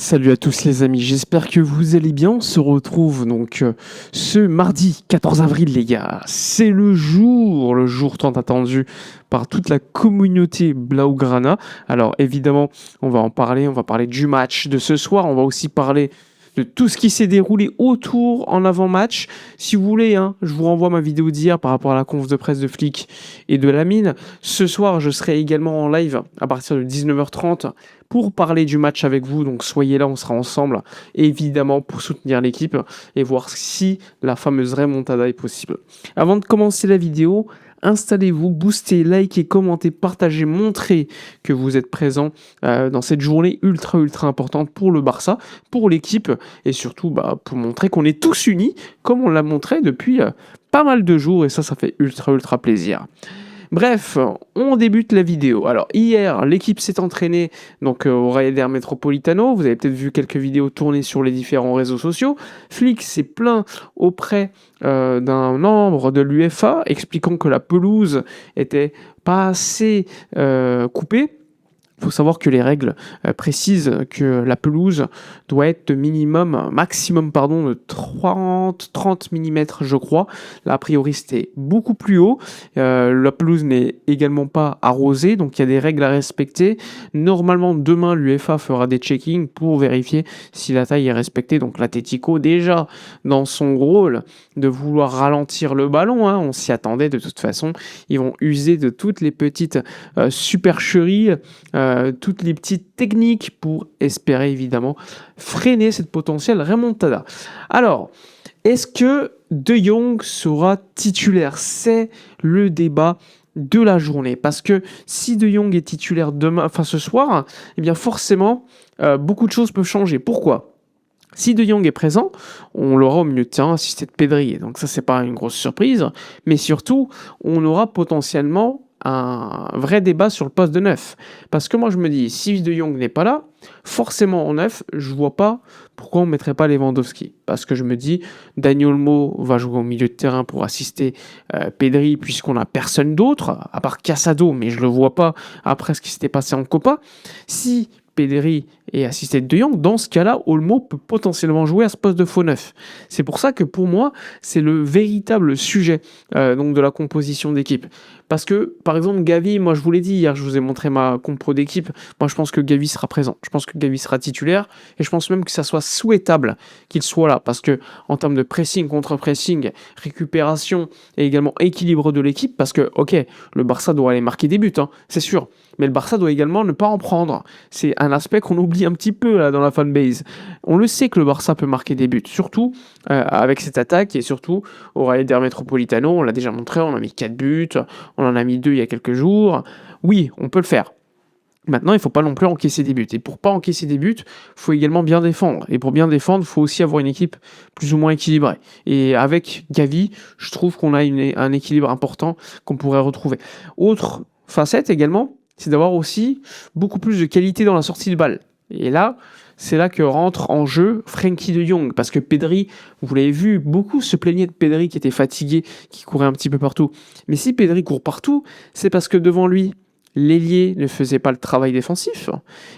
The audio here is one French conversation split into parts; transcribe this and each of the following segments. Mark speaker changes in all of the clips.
Speaker 1: Salut à tous les amis, j'espère que vous allez bien. On se retrouve donc ce mardi 14 avril les gars. C'est le jour tant attendu par toute la communauté Blaugrana. Alors évidemment, on va parler du match de ce soir, on va aussi parler de tout ce qui s'est déroulé autour en avant-match. Si vous voulez, je vous renvoie ma vidéo d'hier par rapport à la conf de presse de Flick et de Lamine. Ce soir, je serai également en live à partir de 19h30 pour parler du match avec vous. Donc soyez là, on sera ensemble, évidemment, pour soutenir l'équipe et voir si la fameuse remontada est possible. Avant de commencer la vidéo, installez-vous, boostez, likez, commentez, partagez, montrez que vous êtes présents dans cette journée ultra importante pour le Barça, pour l'équipe et surtout pour montrer qu'on est tous unis comme on l'a montré depuis pas mal de jours et ça fait ultra plaisir. Bref, on débute la vidéo. Alors hier, l'équipe s'est entraînée donc au Ryder Metropolitano. Vous avez peut-être vu quelques vidéos tournées sur les différents réseaux sociaux. Flick s'est plaint auprès d'un membre de l'UEFA, expliquant que la pelouse était pas assez coupée. Il faut savoir que les règles précisent que la pelouse doit être maximum de 30 mm je crois. Là a priori c'était beaucoup plus haut. La pelouse n'est également pas arrosée, donc il y a des règles à respecter. Normalement demain l'UEFA fera des checkings pour vérifier si la taille est respectée. Donc l'Atlético déjà dans son rôle de vouloir ralentir le ballon, on s'y attendait de toute façon. Ils vont user de toutes les petites supercheries, toutes les petites techniques pour espérer évidemment freiner cette potentielle remontada. Alors, est-ce que De Jong sera titulaire? C'est le débat de la journée. Parce que si De Jong est titulaire ce soir, eh bien forcément, beaucoup de choses peuvent changer. Pourquoi ? Si De Jong est présent, on l'aura au milieu de terrain assisté de Pedri. Donc ça, c'est pas une grosse surprise. Mais surtout, on aura potentiellement un vrai débat sur le poste de neuf. Parce que moi, je me dis, si De Jong n'est pas là, forcément en neuf, je vois pas pourquoi on ne mettrait pas Lewandowski. Parce que je me dis, Dani Olmo va jouer au milieu de terrain pour assister Pedri, puisqu'on n'a personne d'autre, à part Casado, mais je le vois pas après ce qui s'était passé en Copa. Si Pedri et assisté de Jong, dans ce cas-là, Olmo peut potentiellement jouer à ce poste de faux neuf. C'est pour ça que pour moi, c'est le véritable sujet donc de la composition d'équipe. Parce que, par exemple, Gavi, moi je vous l'ai dit hier, je vous ai montré ma compro d'équipe, moi je pense que Gavi sera présent, je pense que Gavi sera titulaire, et je pense même que ça soit souhaitable qu'il soit là, parce que en termes de pressing, contre-pressing, récupération, et également équilibre de l'équipe, parce que, ok, le Barça doit aller marquer des buts, c'est sûr, mais le Barça doit également ne pas en prendre. C'est un aspect qu'on oublie un petit peu là dans la fanbase. On le sait que le Barça peut marquer des buts, surtout avec cette attaque et surtout au Ryder Metropolitano. On l'a déjà montré, on a mis 4 buts, on en a mis 2 il y a quelques jours. Oui, on peut le faire. Maintenant, il ne faut pas non plus encaisser des buts. Et pour pas encaisser des buts, il faut également bien défendre. Et pour bien défendre, il faut aussi avoir une équipe plus ou moins équilibrée. Et avec Gavi, je trouve qu'on a un équilibre important qu'on pourrait retrouver. Autre facette également, c'est d'avoir aussi beaucoup plus de qualité dans la sortie de balle. Et là, c'est là que rentre en jeu Frenkie de Jong, parce que Pedri, vous l'avez vu, beaucoup se plaignaient de Pedri qui était fatigué, qui courait un petit peu partout. Mais si Pedri court partout, c'est parce que devant lui, l'ailier ne faisait pas le travail défensif,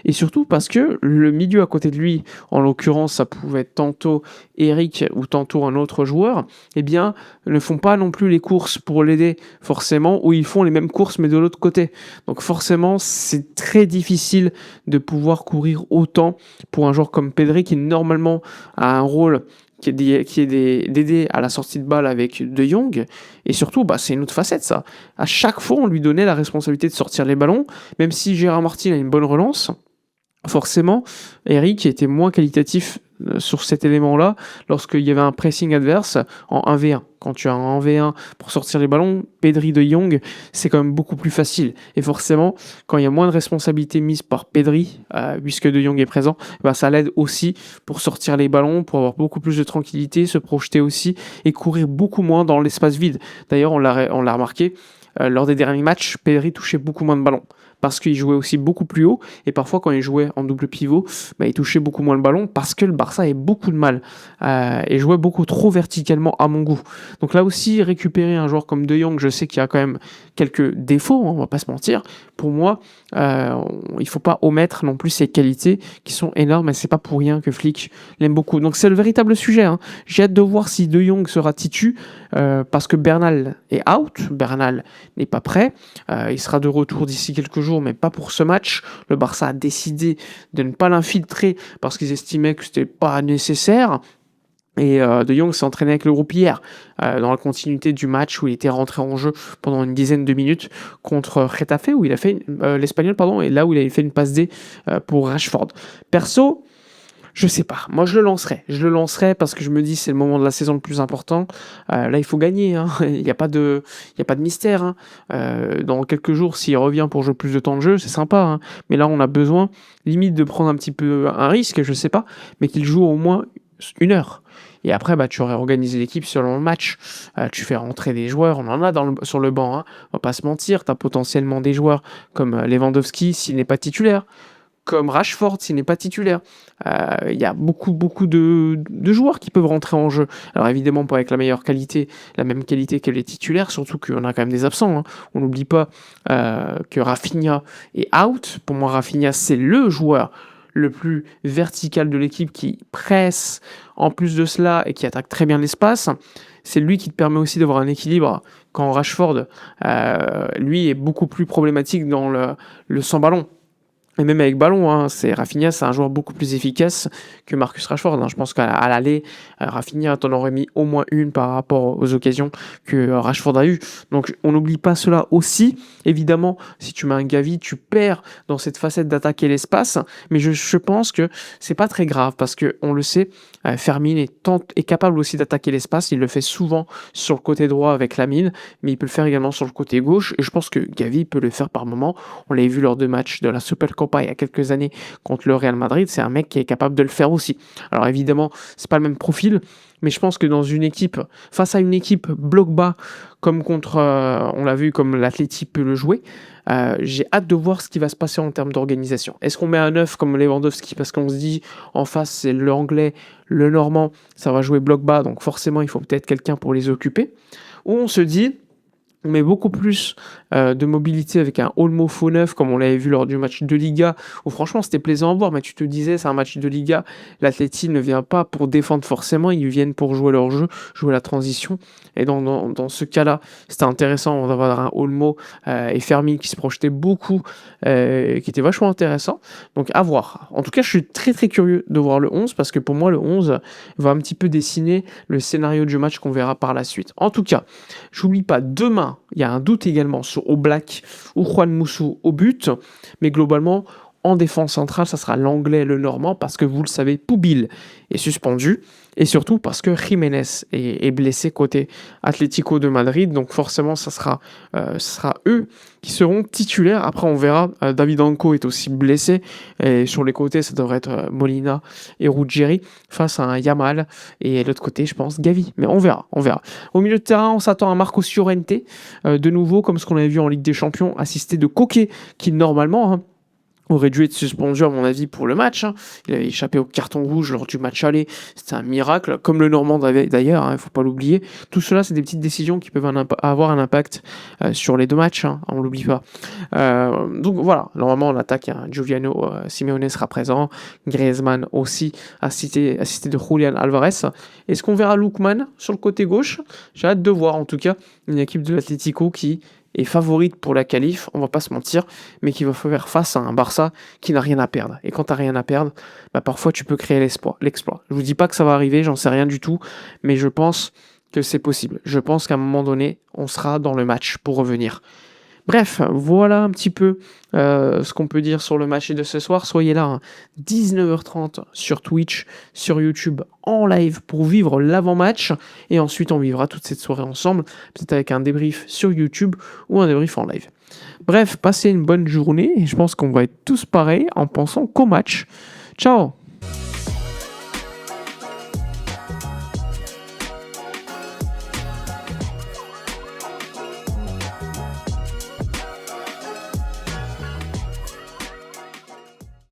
Speaker 1: et surtout parce que le milieu à côté de lui, en l'occurrence ça pouvait être tantôt Eric ou tantôt un autre joueur, eh bien ne font pas non plus les courses pour l'aider forcément, ou ils font les mêmes courses mais de l'autre côté. Donc forcément c'est très difficile de pouvoir courir autant pour un joueur comme Pedri qui normalement a un rôle qui est d'aider à la sortie de balle avec De Jong, et surtout, c'est une autre facette ça. À chaque fois, on lui donnait la responsabilité de sortir les ballons, même si Gérard Martin a une bonne relance, forcément, Eric était moins qualitatif sur cet élément-là lorsqu'il y avait un pressing adverse en 1v1. Quand tu as un 1v1 pour sortir les ballons, Pedri de Jong, c'est quand même beaucoup plus facile. Et forcément, quand il y a moins de responsabilités mises par Pedri, puisque de Jong est présent, ça l'aide aussi pour sortir les ballons, pour avoir beaucoup plus de tranquillité, se projeter aussi et courir beaucoup moins dans l'espace vide. D'ailleurs, on l'a remarqué, lors des derniers matchs, Pedri touchait beaucoup moins de ballons. Parce qu'il jouait aussi beaucoup plus haut, et parfois quand il jouait en double pivot, il touchait beaucoup moins le ballon, parce que le Barça avait beaucoup de mal, et jouait beaucoup trop verticalement à mon goût. Donc là aussi, récupérer un joueur comme De Jong, je sais qu'il y a quand même quelques défauts, on va pas se mentir. Pour moi, il ne faut pas omettre non plus ses qualités qui sont énormes et c'est pas pour rien que Flick l'aime beaucoup. Donc c'est le véritable sujet. Hein. J'ai hâte de voir si De Jong sera titu parce que Bernal est out. Bernal n'est pas prêt. Il sera de retour d'ici quelques jours, mais pas pour ce match. Le Barça a décidé de ne pas l'infiltrer parce qu'ils estimaient que c'était pas nécessaire. Et De Jong s'est entraîné avec le groupe hier, dans la continuité du match où il était rentré en jeu pendant une dizaine de minutes contre Getafe, où il a fait l'Espagnol, pardon, et là où il avait fait une passe D pour Rashford. Perso, je sais pas. Moi, je le lancerai. Je le lancerai parce que je me dis c'est le moment de la saison le plus important. Là, il faut gagner. Hein. Il n'y a pas de mystère. Hein. Dans quelques jours, s'il revient pour jouer plus de temps de jeu, c'est sympa. Hein. Mais là, on a besoin, limite, de prendre un petit peu un risque, je sais pas, mais qu'il joue au moins 1 heure. Et après, tu aurais organisé l'équipe selon le match. Tu fais rentrer des joueurs. On en a sur le banc. Hein. On va pas se mentir. Tu as potentiellement des joueurs comme Lewandowski s'il n'est pas titulaire. Comme Rashford s'il n'est pas titulaire. Il y a beaucoup de joueurs qui peuvent rentrer en jeu. Alors évidemment pas avec la meilleure qualité, la même qualité que les titulaires, surtout qu'on a quand même des absents. Hein. On n'oublie pas que Rafinha est out. Pour moi, Rafinha, c'est le joueur le plus vertical de l'équipe qui presse en plus de cela et qui attaque très bien l'espace. C'est lui qui te permet aussi d'avoir un équilibre quand Rashford, lui, est beaucoup plus problématique dans le sans ballon. Et même avec ballon, hein, Rafinha, c'est un joueur beaucoup plus efficace que Marcus Rashford. Hein. Je pense qu'à l'aller, Rafinha t'en aurait mis au moins une par rapport aux occasions que Rashford a eues. Donc on n'oublie pas cela aussi. Évidemment, si tu mets un Gavi, tu perds dans cette facette d'attaquer l'espace. Mais je pense que c'est pas très grave parce que on le sait, Fermin est capable aussi d'attaquer l'espace. Il le fait souvent sur le côté droit avec Lamine, mais il peut le faire également sur le côté gauche. Et je pense que Gavi peut le faire par moment. On l'avait vu lors de matchs de la Supercopa il y a quelques années contre le Real Madrid, c'est un mec qui est capable de le faire aussi. Alors évidemment, c'est pas le même profil, mais je pense que dans une équipe, face à une équipe bloc bas, comme contre, on l'a vu, comme l'Atleti peut le jouer, j'ai hâte de voir ce qui va se passer en termes d'organisation. Est-ce qu'on met un 9 comme Lewandowski parce qu'on se dit en face c'est l'anglais, le normand, ça va jouer bloc bas, donc forcément il faut peut-être quelqu'un pour les occuper, ou on se dit on met beaucoup plus de mobilité avec un Olmo faux neuf, comme on l'avait vu lors du match de Liga, où franchement c'était plaisant à voir, mais tu te disais c'est un match de Liga, l'Atleti ne vient pas pour défendre forcément, ils viennent pour jouer leur jeu, jouer la transition, et dans ce cas-là, c'était intéressant d'avoir un Olmo et Fermin qui se projetaient beaucoup, qui était vachement intéressant, donc à voir. En tout cas, je suis très très curieux de voir le 11, parce que pour moi le 11 va un petit peu dessiner le scénario du match qu'on verra par la suite. En tout cas, j'oublie pas, demain, il y a un doute également sur Oblak ou Juan Musso au but, mais globalement, en défense centrale, ça sera l'anglais et le normand, parce que vous le savez, Poubil est suspendu, et surtout parce que Jiménez est blessé côté Atlético de Madrid, donc forcément, ce sera eux qui seront titulaires. Après, on verra, David Anco est aussi blessé, et sur les côtés, ça devrait être Molina et Ruggieri face à un Yamal, et de l'autre côté, je pense, Gavi, mais on verra. Au milieu de terrain, on s'attend à Marcos Llorente, de nouveau, comme ce qu'on avait vu en Ligue des Champions, assisté de Koké, qui normalement aurait dû être suspendu à mon avis pour le match. Hein. Il avait échappé au carton rouge lors du match aller. C'était un miracle, comme le Normand d'ailleurs, il ne faut pas l'oublier. Tout cela, c'est des petites décisions qui peuvent avoir un impact sur les deux matchs, hein, on ne l'oublie pas. Donc voilà, normalement en attaque, hein, Giuliano Simeone sera présent, Griezmann aussi, assisté de Julian Alvarez. Est-ce qu'on verra Lookman sur le côté gauche? J'ai hâte de voir en tout cas une équipe de l'Atlético qui est favorite pour la qualif, on va pas se mentir, mais qui va faire face à un Barça qui n'a rien à perdre. Et quand tu n'as rien à perdre, parfois tu peux créer l'exploit. Je vous dis pas que ça va arriver, j'en sais rien du tout, mais je pense que c'est possible. Je pense qu'à un moment donné, on sera dans le match pour revenir. Bref, voilà un petit peu ce qu'on peut dire sur le match de ce soir. Soyez là, hein, 19h30 sur Twitch, sur YouTube, en live pour vivre l'avant-match. Et ensuite, on vivra toute cette soirée ensemble, peut-être avec un débrief sur YouTube ou un débrief en live. Bref, passez une bonne journée et je pense qu'on va être tous pareils en pensant qu'au match. Ciao!